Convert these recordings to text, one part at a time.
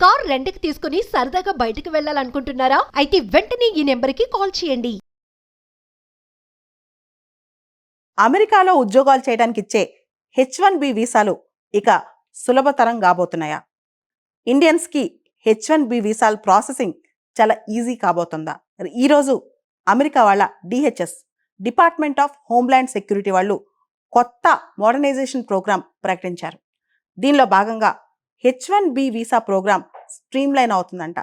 Car రెంట్‌కి తీసుకుని సరదాగా బయటకు వెళ్ళాలనుకుంటున్నారా? అయితే వెంటనే ఈ నెంబర్‌కి కాల్ చేయండి. అమెరికాలో ఉద్యోగాలు చేయడానికి ఇచ్చే H1B వీసాలు ఇక సులభతరం కాబోతున్నాయా? ఇండియన్స్‌కి H1B వీసాల ప్రాసెసింగ్ చాలా ఈజీ కాబోతుందా? మరి ఈరోజు అమెరికా వాళ్ళ DHS department of homeland security వాళ్ళు కొత్త మోడర్నైజేషన్ ప్రోగ్రామ్ ప్రకటించారు. దీనిలో భాగంగా H1B వీసా ప్రోగ్రామ్ స్ట్రీమ్‌లైన్ అవుతుందంట.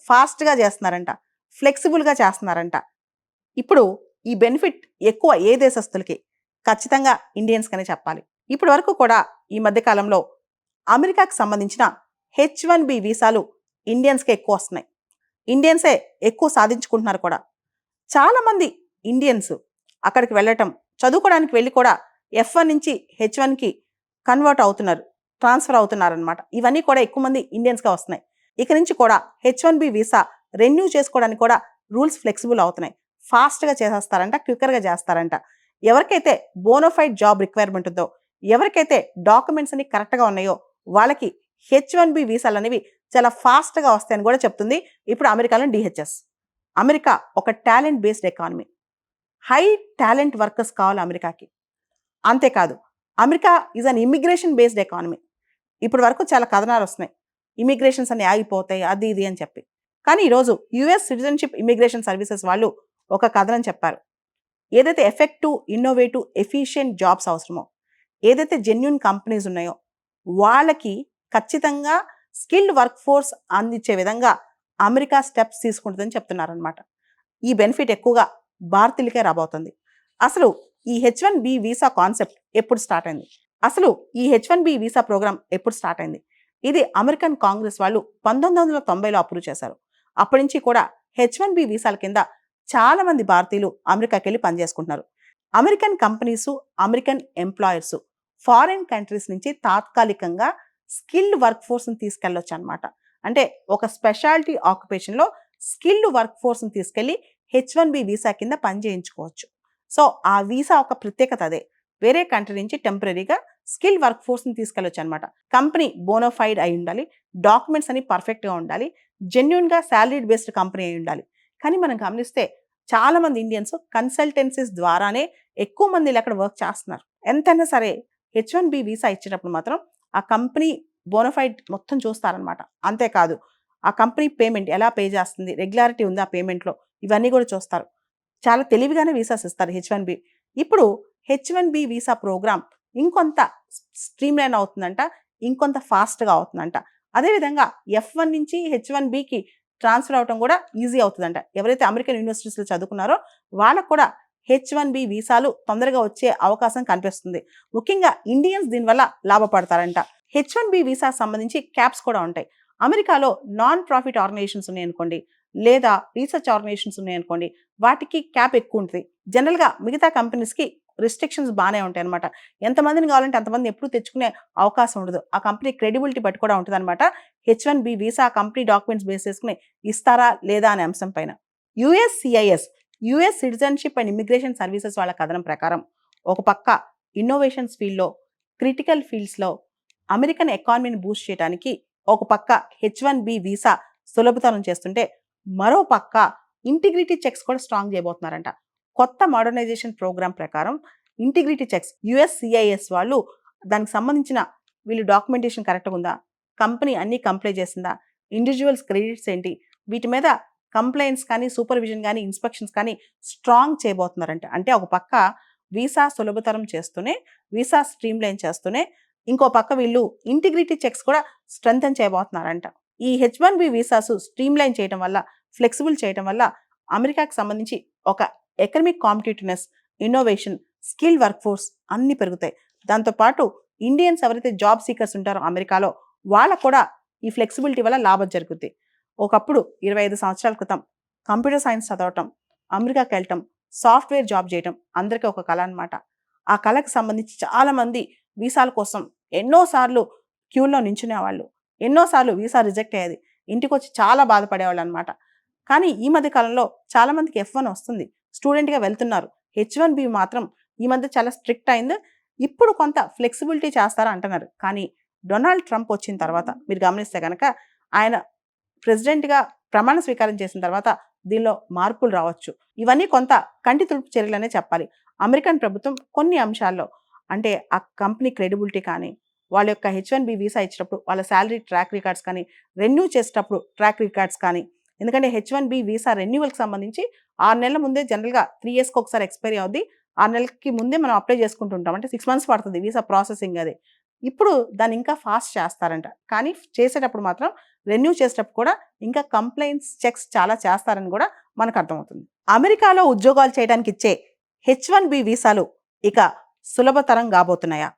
ఫాస్ట్‌గా చేస్తున్నారంట. ఫ్లెక్సిబుల్‌గా చేస్తున్నారంట. ఇప్పుడు ఈ బెనిఫిట్ ఎక్కువ ఏ దేశస్తులకి? ఖచ్చితంగా ఇండియన్స్‌కనే చెప్పాలి. ఇప్పటి వరకు కూడా ఈ మధ్య కాలంలో అమెరికాకి సంబంధించిన H1B వీసాలు ఇండియన్స్‌కే ఎక్కువ వస్తున్నాయి. ఇండియన్సే ఎక్కువ సాధించుకుంటున్నారు కూడా. చాలామంది ఇండియన్స్ అక్కడికి వెళ్ళటం, చదువుకోవడానికి వెళ్ళి కూడా F1 నుంచి H1కి కన్వర్ట్ అవుతున్నారు, ట్రాన్స్ఫర్ అవుతున్నారనమాట. ఇవన్నీ కూడా ఎక్కువ మంది ఇండియన్స్‌గా వస్తున్నాయి. ఇక నుంచి కూడా H1B వీసా రెన్యూ చేసుకోవడానికి కూడా రూల్స్ ఫ్లెక్సిబుల్ అవుతున్నాయి. ఫాస్ట్‌గా చేసేస్తారంట, క్విక్కర్‌గా చేస్తారంట. ఎవరికైతే బోనోఫైడ్ జాబ్ రిక్వైర్మెంట్ ఉందో, ఎవరికైతే డాక్యుమెంట్స్ అన్ని కరెక్ట్‌గా ఉన్నాయో వాళ్ళకి H1B వీసాలు అనేవి చాలా ఫాస్ట్‌గా వస్తాయని కూడా చెప్తుంది ఇప్పుడు అమెరికాలో DHS. అమెరికా ఒక talent based economy. High talent workers కావాలి అమెరికాకి. అంతేకాదు America is an immigration based economy. ఇప్పటి వరకు చాలా కథనాలు వస్తున్నాయి. ఇమిగ్రేషన్స్ అన్ని ఆగిపోతాయి, అది ఇది అని చెప్పి. కానీ ఈరోజు యుఎస్ సిటిజన్షిప్ ఇమిగ్రేషన్ సర్వీసెస్ వాళ్ళు ఒక కథనం చెప్పారు. ఏదైతే ఎఫెక్టివ్, ఇన్నోవేటివ్, ఎఫిషియెంట్ జాబ్స్ అవసరమో, ఏదైతే జెన్యున్ కంపెనీస్ ఉన్నాయో వాళ్ళకి ఖచ్చితంగా స్కిల్డ్ వర్క్ ఫోర్స్ అందించే విధంగా అమెరికా స్టెప్స్ తీసుకుంటుందని చెప్తున్నారనమాట. ఈ బెనిఫిట్ ఎక్కువగా భారతీయులకే రాబోతుంది. అసలు ఈ H1B వీసా కాన్సెప్ట్ ఎప్పుడు స్టార్ట్ అయింది? అసలు ఈ H1B వీసా ప్రోగ్రామ్ ఎప్పుడు స్టార్ట్ అయింది? ఇది అమెరికన్ కాంగ్రెస్ వాళ్ళు 1990లో అప్రూవ్ చేశారు. అప్పటి నుంచి కూడా H1B వీసాల కింద చాలా మంది భారతీయులు అమెరికాకి వెళ్ళి పనిచేసుకుంటున్నారు. American companies, American employers foreign countries నుంచి తాత్కాలికంగా స్కిల్డ్ వర్క్ ఫోర్స్ని తీసుకెళ్ళొచ్చు అనమాట. అంటే ఒక స్పెషాలిటీ ఆక్యుపేషన్లో స్కిల్డ్ వర్క్ ఫోర్స్ని తీసుకెళ్ళి H1B వీసా కింద పని చేయించుకోవచ్చు. సో ఆ వీసా ఒక ప్రత్యేకత అదే. వేరే కంట్రీ నుంచి టెంపరీగా స్కిల్ వర్క్ ఫోర్స్ని తీసుకెళ్ళొచ్చు అనమాట. కంపెనీ బోనోఫైడ్ అయి ఉండాలి, డాక్యుమెంట్స్ అన్ని పర్ఫెక్ట్గా ఉండాలి, జెన్యున్గా శాలరీడ్ బేస్డ్ కంపెనీ అయి ఉండాలి. కానీ మనం గమనిస్తే చాలామంది ఇండియన్స్ కన్సల్టెన్సీస్ ద్వారానే ఎక్కువ మంది అక్కడ వర్క్ చేస్తున్నారు. ఎంతైనా సరే H1B వీసా ఇచ్చేటప్పుడు మాత్రం ఆ కంపెనీ బోనోఫైడ్ మొత్తం చూస్తారనమాట. అంతేకాదు ఆ కంపెనీ పేమెంట్ ఎలా పే చేస్తుంది, రెగ్యులారిటీ ఉందా పేమెంట్లో, ఇవన్నీ కూడా చూస్తారు. చాలా తెలివిగానే వీసాస్ ఇస్తారు H1B. ఇప్పుడు H1B వీసా ప్రోగ్రామ్ ఇంకొంత స్ట్రీమ్లైన్ అవుతుందంట, ఇంకొంత ఫాస్ట్గా అవుతుందంట. అదేవిధంగా F1 నుంచి H1Bకి ట్రాన్స్ఫర్ అవడం కూడా ఈజీ అవుతుందంట. ఎవరైతే అమెరికన్ యూనివర్సిటీస్లో చదువుకున్నారో వాళ్ళకు కూడా H1B వీసాలు తొందరగా వచ్చే అవకాశం కనిపిస్తుంది. ముఖ్యంగా ఇండియన్స్ దీనివల్ల లాభపడతారంట. H1B వీసా సంబంధించి క్యాప్స్ కూడా ఉంటాయి. అమెరికాలో నాన్ ప్రాఫిట్ ఆర్గనైజేషన్స్ ఉన్నాయనుకోండి, లేదా రీసెర్చ్ ఆర్గనైజేషన్స్ ఉన్నాయనుకోండి, వాటికి క్యాప్ ఎక్కువ ఉంటుంది. జనరల్గా మిగతా కంపెనీస్కి రిస్ట్రిక్షన్స్ బాగానే ఉంటాయి అనమాట. ఎంతమందిని కావాలంటే అంతమంది ఎప్పుడు తెచ్చుకునే అవకాశం ఉండదు. ఆ కంపెనీ క్రెడిబిలిటీ బట్టి కూడా ఉంటుంది అనమాట. H1B visa company documents base చేసుకుని ఇస్తారా లేదా అనే అంశం పైన. USCIS US citizenship and immigration services వాళ్ళ కథనం ప్రకారం ఒక పక్క ఇన్నోవేషన్స్ ఫీల్డ్లో, క్రిటికల్ ఫీల్డ్స్లో అమెరికన్ ఎకానమీని బూస్ట్ చేయడానికి ఒక పక్క H1B వీసా సులభతరం చేస్తుంటే, మరో పక్క ఇంటిగ్రిటీ చెక్స్ కూడా స్ట్రాంగ్ చేయబోతున్నారంట. కొత్త మోడర్నైజేషన్ ప్రోగ్రామ్ ప్రకారం ఇంటిగ్రిటీ చెక్స్ USCIS వాళ్ళు దానికి సంబంధించిన వీళ్ళు డాక్యుమెంటేషన్ కరెక్ట్గా ఉందా, కంపెనీ అన్నీ కంప్లై చేసిందా, ఇండివిజువల్స్ క్రెడిట్స్ ఏంటి, వీటి మీద కంప్లైంట్స్ కానీ, సూపర్విజన్ కానీ, ఇన్స్పెక్షన్స్ కానీ స్ట్రాంగ్ చేయబోతున్నారంట. అంటే ఒక పక్క వీసా సులభతరం చేస్తూనే, వీసా స్ట్రీమ్లైన్ చేస్తూనే, ఇంకో పక్క వీళ్ళు ఇంటిగ్రిటీ చెక్స్ కూడా స్ట్రెంథన్ చేయబోతున్నారంట. ఈ H1B వీసాస్ స్ట్రీమ్లైన్ చేయడం వల్ల, ఫ్లెక్సిబుల్ చేయడం వల్ల అమెరికాకి సంబంధించి ఒక economic competitiveness, innovation, skill work force అన్నీ పెరుగుతాయి. దాంతోపాటు ఇండియన్స్ ఎవరైతే జాబ్ సీకర్స్ ఉంటారో అమెరికాలో వాళ్ళకు కూడా ఈ ఫ్లెక్సిబిలిటీ వల్ల లాభం జరుగుద్ది. ఒకప్పుడు 25 సంవత్సరాల క్రితం కంప్యూటర్ సైన్స్ చదవటం, అమెరికాకి వెళ్ళటం, సాఫ్ట్వేర్ జాబ్ చేయటం అందరికీ ఒక కళ అనమాట. ఆ కళకు సంబంధించి చాలామంది వీసాల కోసం ఎన్నోసార్లు క్యూలో నించునేవాళ్ళు, ఎన్నోసార్లు వీసా రిజెక్ట్ అయ్యేది, ఇంటికి వచ్చి చాలా బాధపడేవాళ్ళు అనమాట. కానీ ఈ మధ్య కాలంలో చాలామందికి F1 వస్తుంది, స్టూడెంట్గా వెళ్తున్నారు. H1B మాత్రం ఈ మధ్య చాలా స్ట్రిక్ట్ అయింది. ఇప్పుడు కొంత ఫ్లెక్సిబిలిటీ చేస్తారా అంటున్నారు. కానీ డొనాల్డ్ ట్రంప్ వచ్చిన తర్వాత మీరు గమనిస్తే కనుక ఆయన ప్రెసిడెంట్గా ప్రమాణ స్వీకారం చేసిన తర్వాత దీనిలో మార్పులు రావచ్చు. ఇవన్నీ కొంత కంటి తుడుపు చర్యలనే చెప్పాలి. అమెరికన్ ప్రభుత్వం కొన్ని అంశాల్లో అంటే ఆ కంపెనీ క్రెడిబిలిటీ కానీ, వాళ్ళ యొక్క H1B వీసా ఇచ్చినప్పుడు వాళ్ళ శాలరీ ట్రాక్ రికార్డ్స్ కానీ, రెన్యూ చేసేటప్పుడు ట్రాక్ రికార్డ్స్ కానీ, ఎందుకంటే H1B వీసా రెన్యువల్కి సంబంధించి 6 నెలల ముందే జనరల్గా 3 ఇయర్స్కి ఒకసారి ఎక్స్పైరీ అవుద్ది. 6 నెలలకి ముందే మనం అప్లై చేసుకుంటుంటాం. అంటే 6 మంత్స్ పడుతుంది వీసా ప్రాసెసింగ్ అది. ఇప్పుడు దాన్ని ఇంకా ఫాస్ట్ చేస్తారంట. కానీ చేసేటప్పుడు మాత్రం రెన్యూ చేసేటప్పుడు కూడా ఇంకా కంప్లైంట్స్ చెక్స్ చాలా చేస్తారని కూడా మనకు అర్థమవుతుంది. అమెరికాలో ఉద్యోగాలు చేయడానికి ఇచ్చే H1B వీసాలు ఇక సులభతరం కాబోతున్నాయా?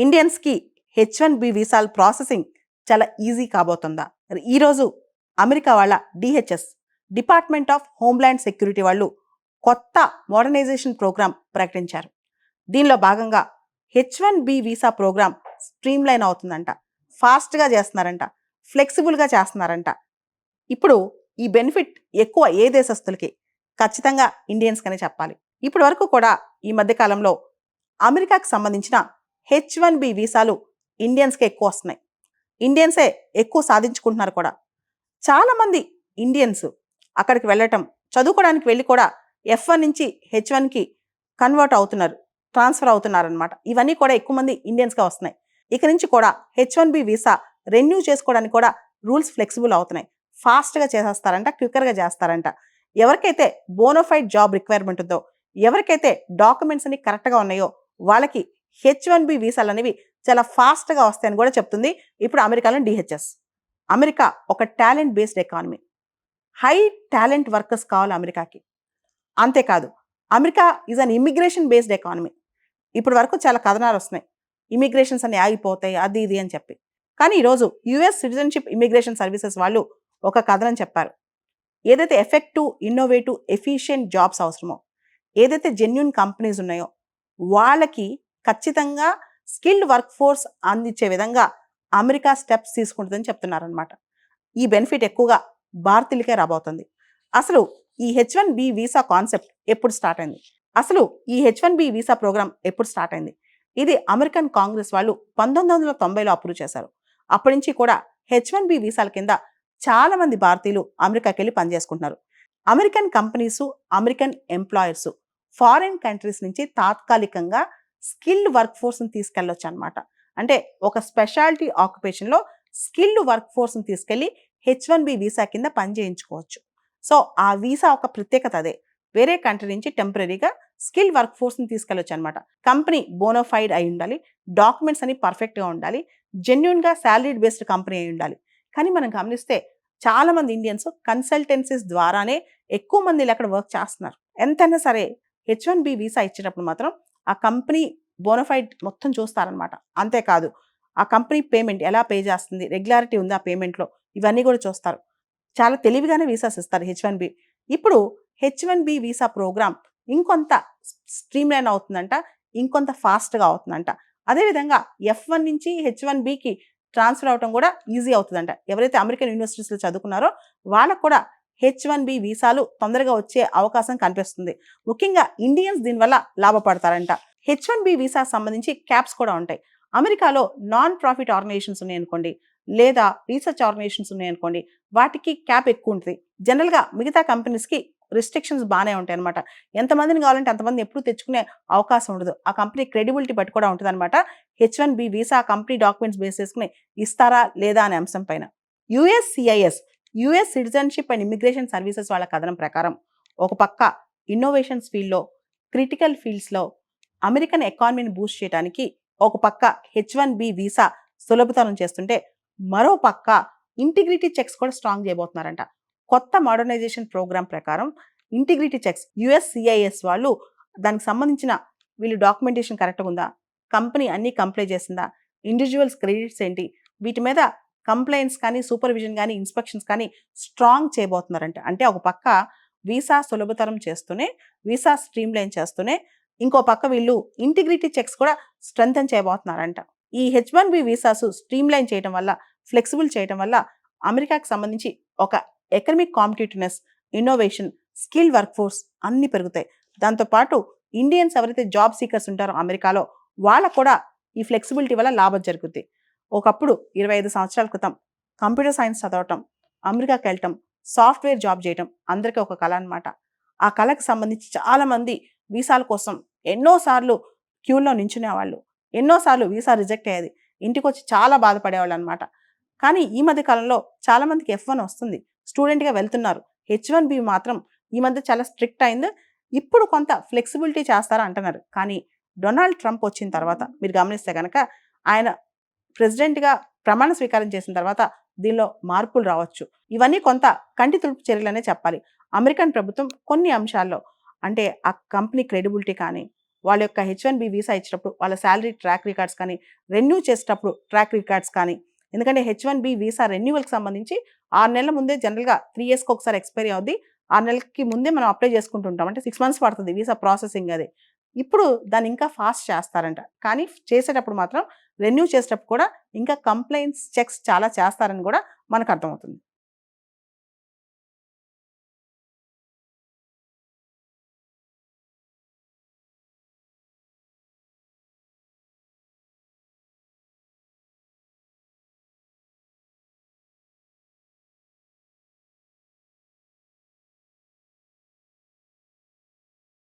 ఇండియన్స్కి H1B వీసాల ప్రాసెసింగ్ చాలా ఈజీ కాబోతుందా? ఈరోజు అమెరికా వాళ్ళ DHS department of homeland security వాళ్ళు కొత్త మోడర్నైజేషన్ ప్రోగ్రాం ప్రకటించారు. దీనిలో భాగంగా H1B వీసా ప్రోగ్రాం స్ట్రీమ్లైన్ అవుతుందంట, ఫాస్ట్గా చేస్తున్నారంట, ఫ్లెక్సిబుల్గా చేస్తున్నారంట. ఇప్పుడు ఈ బెనిఫిట్ ఎక్కువ ఏ దేశస్తులకి? ఖచ్చితంగా ఇండియన్స్కనే చెప్పాలి. ఇప్పటి వరకు కూడా ఈ మధ్యకాలంలో అమెరికాకి సంబంధించిన H1B వీసాలు ఇండియన్స్కే ఎక్కువ వస్తున్నాయి. ఇండియన్సే ఎక్కువ సాధించుకుంటున్నారు కూడా. చాలామంది ఇండియన్స్ అక్కడికి వెళ్ళటం, చదువుకోవడానికి వెళ్ళి కూడా F1 నుంచి H1కి కన్వర్ట్ అవుతున్నారు, ట్రాన్స్ఫర్ అవుతున్నారనమాట. ఇవన్నీ కూడా ఎక్కువ మంది ఇండియన్స్గా వస్తున్నాయి. ఇక నుంచి కూడా H1B వీసా రెన్యూ చేసుకోవడానికి కూడా రూల్స్ ఫ్లెక్సిబుల్ అవుతున్నాయి. ఫాస్ట్గా చేసేస్తారంట, క్విక్కర్గా చేస్తారంట. ఎవరికైతే బోనోఫైడ్ జాబ్ రిక్వైర్మెంట్ ఉందో, ఎవరికైతే డాక్యుమెంట్స్ అన్ని కరెక్ట్గా ఉన్నాయో వాళ్ళకి H1B వీసాలు అనేవి చాలా ఫాస్ట్గా వస్తాయని కూడా చెప్తుంది ఇప్పుడు అమెరికాలో DHS. అమెరికా ఒక talent based economy. High talent workers కావాలి అమెరికాకి. అంతేకాదు America is an immigration based economy. ఇప్పటి వరకు చాలా కథనాలు వస్తున్నాయి, ఇమిగ్రేషన్స్ అన్ని ఆగిపోతాయి అది ఇది అని చెప్పి. కానీ ఈరోజు US సిటిజన్షిప్ ఇమిగ్రేషన్ సర్వీసెస్ వాళ్ళు ఒక కథనం చెప్పారు. ఏదైతే ఎఫెక్టివ్, ఇన్నోవేటివ్, ఎఫిషియెంట్ జాబ్స్ అవసరమో, ఏదైతే జెన్యున్ కంపెనీస్ ఉన్నాయో వాళ్ళకి ఖచ్చితంగా స్కిల్డ్ వర్క్ ఫోర్స్ అందించే విధంగా అమెరికా స్టెప్స్ తీసుకుంటుందని చెప్తున్నారనమాట. ఈ బెనిఫిట్ ఎక్కువగా భారతీయులకే రాబోతుంది. అసలు ఈ H1B వీసా కాన్సెప్ట్ ఎప్పుడు స్టార్ట్ అయింది? అసలు ఈ H1B వీసా ప్రోగ్రామ్ ఎప్పుడు స్టార్ట్ అయింది? ఇది అమెరికన్ కాంగ్రెస్ వాళ్ళు 1990లో అప్రూవ్ చేశారు. అప్పటి నుంచి కూడా H1B వీసాల కింద చాలా మంది భారతీయులు అమెరికాకి వెళ్ళి పనిచేసుకుంటున్నారు. American companies, American employers foreign countries నుంచి తాత్కాలికంగా స్కిల్డ్ వర్క్ ఫోర్స్ని తీసుకెళ్ళొచ్చు అనమాట. అంటే ఒక స్పెషాలిటీ ఆక్యుపేషన్లో స్కిల్డ్ వర్క్ ఫోర్స్ని తీసుకెళ్ళి H1B వీసా కింద పని చేయించుకోవచ్చు. సో ఆ వీసా ఒక ప్రత్యేకత అదే. వేరే కంట్రీ నుంచి టెంపరీగా స్కిల్ వర్క్ ఫోర్స్ని తీసుకెళ్ళొచ్చు అనమాట. కంపెనీ బోనోఫైడ్ అయి ఉండాలి, డాక్యుమెంట్స్ అని పర్ఫెక్ట్గా ఉండాలి, జెన్యున్గా శాలరీ బేస్డ్ కంపెనీ అయి ఉండాలి. కానీ మనం గమనిస్తే చాలామంది ఇండియన్స్ కన్సల్టెన్సీస్ ద్వారానే ఎక్కువ మంది అక్కడ వర్క్ చేస్తున్నారు. ఎంతైనా సరే H1B వీసా ఇచ్చేటప్పుడు మాత్రం ఆ కంపెనీ బోనోఫైడ్ మొత్తం చూస్తారనమాట. అంతేకాదు ఆ కంపెనీ పేమెంట్ ఎలా పే చేస్తుంది, రెగ్యులారిటీ ఉందా పేమెంట్లో, ఇవన్నీ కూడా చూస్తారు. చాలా తెలివిగానే వీసాస్ ఇస్తారు H1B. ఇప్పుడు H1B వీసా ప్రోగ్రామ్ ఇంకొంత స్ట్రీమ్లైన్ అవుతుందంట, ఇంకొంత ఫాస్ట్గా అవుతుందంట. అదేవిధంగా F1 నుంచి H1Bకి ట్రాన్స్ఫర్ అవడం కూడా ఈజీ అవుతుందంట. ఎవరైతే అమెరికన్ యూనివర్సిటీస్లో చదువుకున్నారో వాళ్ళకు కూడా H1B వీసాలు తొందరగా వచ్చే అవకాశం కనిపిస్తుంది. ముఖ్యంగా ఇండియన్స్ దీనివల్ల లాభపడతారంట. H1B వీసా సంబంధించి క్యాప్స్ కూడా ఉంటాయి. అమెరికాలో నాన్ ప్రాఫిట్ ఆర్గనైజేషన్స్ ఉన్నాయనుకోండి, లేదా రీసెర్చ్ ఆర్గనైజేషన్స్ ఉన్నాయనుకోండి, వాటికి క్యాప్ ఎక్కువ ఉంటుంది. జనరల్గా మిగతా కంపెనీస్కి రిస్ట్రిక్షన్స్ బాగానే ఉంటాయి అనమాట. ఎంతమందిని కావాలంటే అంతమంది ఎప్పుడు తెచ్చుకునే అవకాశం ఉండదు. ఆ కంపెనీ క్రెడిబిలిటీ బట్టి కూడా ఉంటుంది అనమాట. H1B visa company documents base చేసుకుని ఇస్తారా లేదా అనే అంశం పైన. USCIS US citizenship and immigration services వాళ్ళ కథనం ప్రకారం ఒక పక్క ఇన్నోవేషన్స్ ఫీల్డ్లో, క్రిటికల్ ఫీల్డ్స్లో అమెరికన్ ఎకానమీని బూస్ట్ చేయడానికి ఒక పక్క H1B వీసా సులభతరం చేస్తుంటే, మరో పక్క ఇంటిగ్రిటీ చెక్స్ కూడా స్ట్రాంగ్ చేయబోతున్నారంట. కొత్త మోడర్నైజేషన్ ప్రోగ్రామ్ ప్రకారం ఇంటిగ్రిటీ చెక్స్ USCIS వాళ్ళు దానికి సంబంధించిన వీళ్ళు డాక్యుమెంటేషన్ కరెక్ట్గా ఉందా, కంపెనీ అన్నీ కంప్లై చేసిందా, ఇండివిజువల్స్ క్రెడిట్స్ ఏంటి, వీటి మీద కంప్లైంట్స్ కానీ, సూపర్విజన్ కానీ, ఇన్స్పెక్షన్స్ కానీ స్ట్రాంగ్ చేయబోతున్నారంట. అంటే ఒక పక్క వీసా సులభతరం చేస్తూనే, వీసా స్ట్రీమ్లైన్ చేస్తూనే, ఇంకో పక్క వీళ్ళు ఇంటిగ్రిటీ చెక్స్ కూడా స్ట్రెంథెన్ చేయబోతున్నారంట. ఈ H1B వీసాస్ స్ట్రీమ్లైన్ చేయడం వల్ల, ఫ్లెక్సిబుల్ చేయడం వల్ల అమెరికాకి సంబంధించి ఒక economic competitiveness, innovation, skill work force అన్నీ పెరుగుతాయి. దాంతోపాటు ఇండియన్స్ ఎవరైతే జాబ్ సీకర్స్ ఉంటారో అమెరికాలో వాళ్ళకు కూడా ఈ ఫ్లెక్సిబిలిటీ వల్ల లాభం జరుగుద్ది. ఒకప్పుడు 25 సంవత్సరాల క్రితం కంప్యూటర్ సైన్స్ చదవటం, అమెరికాకి వెళ్ళటం, సాఫ్ట్వేర్ జాబ్ చేయటం అందరికీ ఒక కళ అనమాట. ఆ కళకి సంబంధించి చాలామంది వీసాల కోసం ఎన్నోసార్లు క్యూలో నించునేవాళ్ళు. ఎన్నోసార్లు వీసా రిజెక్ట్ అయ్యేది. ఇంటికి వచ్చి చాలా బాధపడేవాళ్ళు అనమాట. కానీ ఈ మధ్య కాలంలో చాలామందికి F1 వస్తుంది. స్టూడెంట్గా వెళ్తున్నారు. H1B మాత్రం ఈ మధ్య చాలా స్ట్రిక్ట్ అయింది. ఇప్పుడు కొంత ఫ్లెక్సిబిలిటీ చేస్తారా అంటున్నారు. కానీ డొనాల్డ్ ట్రంప్ వచ్చిన తర్వాత మీరు గమనిస్తే కనుక ఆయన ప్రెసిడెంట్గా ప్రమాణ స్వీకారం చేసిన తర్వాత దీనిలో మార్పులు రావచ్చు. ఇవన్నీ కొంత కంటి తుడుపు చర్యలనే చెప్పాలి. అమెరికన్ ప్రభుత్వం కొన్ని అంశాల్లో అంటే ఆ కంపెనీ క్రెడిబిలిటీ కానీ, వాళ్ళ యొక్క H1B వీసా ఇచ్చినప్పుడు వాళ్ళ శాలరీ ట్రాక్ రికార్డ్స్ కానీ, రెన్యూ చేసేటప్పుడు ట్రాక్ రికార్డ్స్ కానీ, ఎందుకంటే H1B వీసా రెన్యూవల్కి సంబంధించి 6 నెలల ముందే జనరల్గా 3 ఇయర్స్కి ఒకసారి ఎక్స్పైరీ అవుద్ది. 6 నెలలకి ముందే మనం అప్లై చేసుకుంటుంటాం. అంటే 6 మంత్స్ పడుతుంది వీసా ప్రాసెసింగ్ అది. ఇప్పుడు దాన్ని ఇంకా ఫాస్ట్ చేస్తారంట. కానీ చేసేటప్పుడు మాత్రం రెన్యూ చేసేటప్పుడు కూడా ఇంకా కంప్లైంట్స్ చెక్స్ చాలా చేస్తారని కూడా మనకు అర్థమవుతుంది.